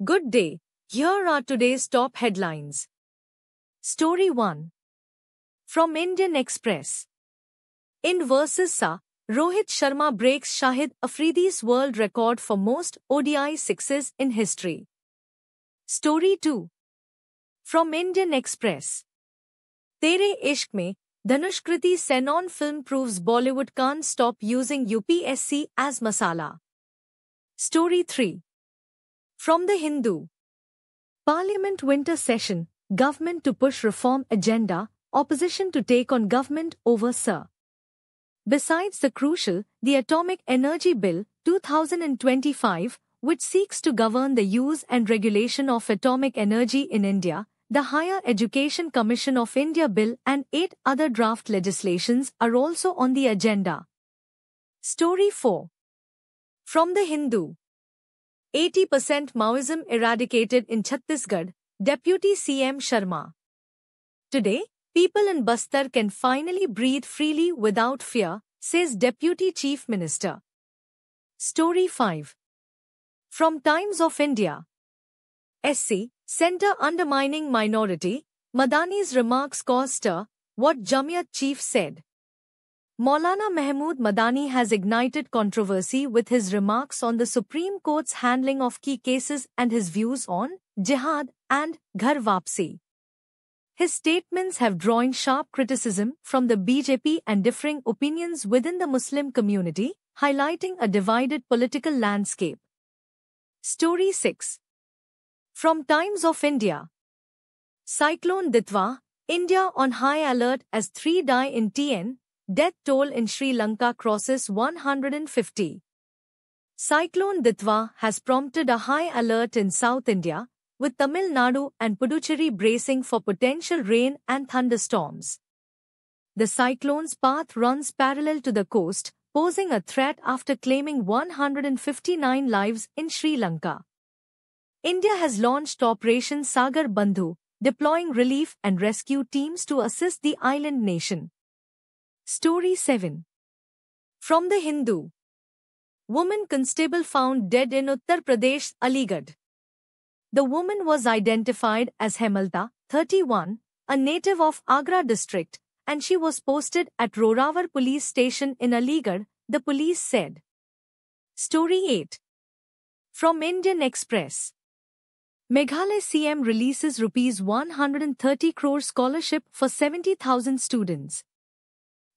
Good day. Here are today's top headlines. Story 1. From Indian Express. In versus SA, Rohit Sharma breaks Shahid Afridi's world record for most ODI sixes in history. Story 2. From Indian Express. Tere Ishq Mein, Dhanush Kriti Senon film proves Bollywood can't stop using UPSC as masala. Story 3. From The Hindu. Parliament winter session, government to push reform agenda, opposition to take on government over Sir. Besides the crucial, the Atomic Energy Bill, 2025, which seeks to govern the use and regulation of atomic energy in India, the Higher Education Commission of India Bill and 8 other draft legislations are also on the agenda. Story 4. From The Hindu. 80% Maoism eradicated in Chhattisgarh, Deputy CM Sharma. Today, people in Bastar can finally breathe freely without fear, says Deputy Chief Minister. Story 5. From Times of India. SC, Centre undermining minority, Madani's remarks caused stir, what Jamiyat chief said. Maulana Mahmood Madani has ignited controversy with his remarks on the Supreme Court's handling of key cases and his views on jihad and ghar wapsi. His statements have drawn sharp criticism from the BJP and differing opinions within the Muslim community, highlighting a divided political landscape. Story 6. From Times of India. Cyclone Ditwa, India on high alert as 3 die in TN. Death toll in Sri Lanka crosses 150. Cyclone Ditwa has prompted a high alert in South India, with Tamil Nadu and Puducherry bracing for potential rain and thunderstorms. The cyclone's path runs parallel to the coast, posing a threat after claiming 159 lives in Sri Lanka. India has launched Operation Sagar Bandhu, deploying relief and rescue teams to assist the island nation. Story 7. From The Hindu. Woman constable found dead in Uttar Pradesh, Aligarh. The woman was identified as Hemalta, 31, a native of Agra district, and she was posted at Rorawar police station in Aligarh, the police said. Story 8. From Indian Express. Meghalaya CM releases Rs 130 crore scholarship for 70,000 students.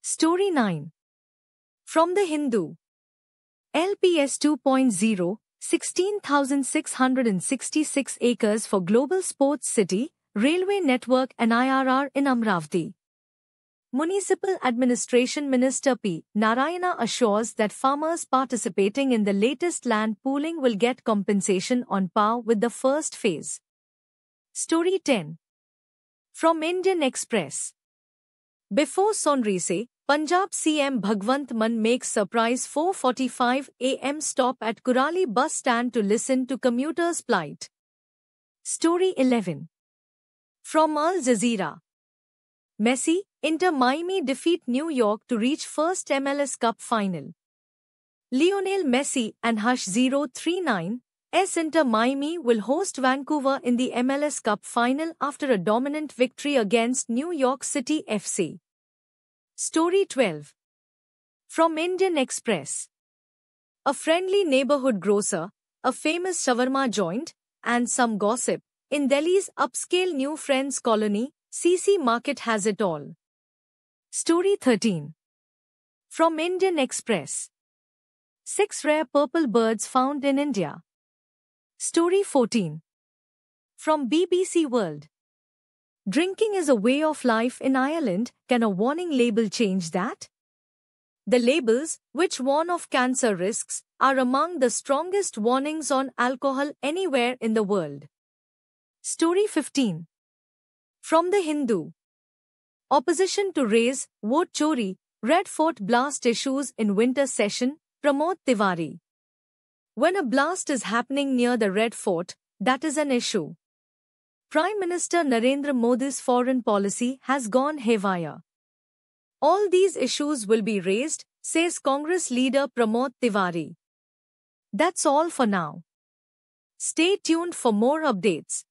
Story 9. From The Hindu. LPS 2.0, 16,666 acres for Global Sports City, Railway Network and IRR in Amravati. Municipal Administration Minister P. Narayana assures that farmers participating in the latest land pooling will get compensation on par with the first phase. Story 10. From Indian Express. Before Sonrise, Punjab CM Bhagwant Mann makes surprise 4:45 am stop at Kurali bus stand to listen to commuters' plight. Story 11. From Al Jazeera. Messi, Inter Miami defeat New York to reach first MLS Cup final. Lionel Messi and Hush 039 Inter Miami will host Vancouver in the MLS Cup final after a dominant victory against New York City FC. Story 12. From Indian Express. A friendly neighborhood grocer, a famous shawarma joint, and some gossip, in Delhi's upscale New Friends Colony, CC Market has it all. Story 13. From Indian Express. 6 rare purple birds found in India. Story 14. From BBC World. Drinking is a way of life in Ireland. Can a warning label change that? The labels, which warn of cancer risks, are among the strongest warnings on alcohol anywhere in the world. Story 15. From The Hindu. Opposition to raise vote chori, Red Fort blast issues in winter session, Pramod Tiwari. When a blast is happening near the Red Fort, that is an issue. Prime Minister Narendra Modi's foreign policy has gone haywire. All these issues will be raised, says Congress leader Pramod Tiwari. That's all for now. Stay tuned for more updates.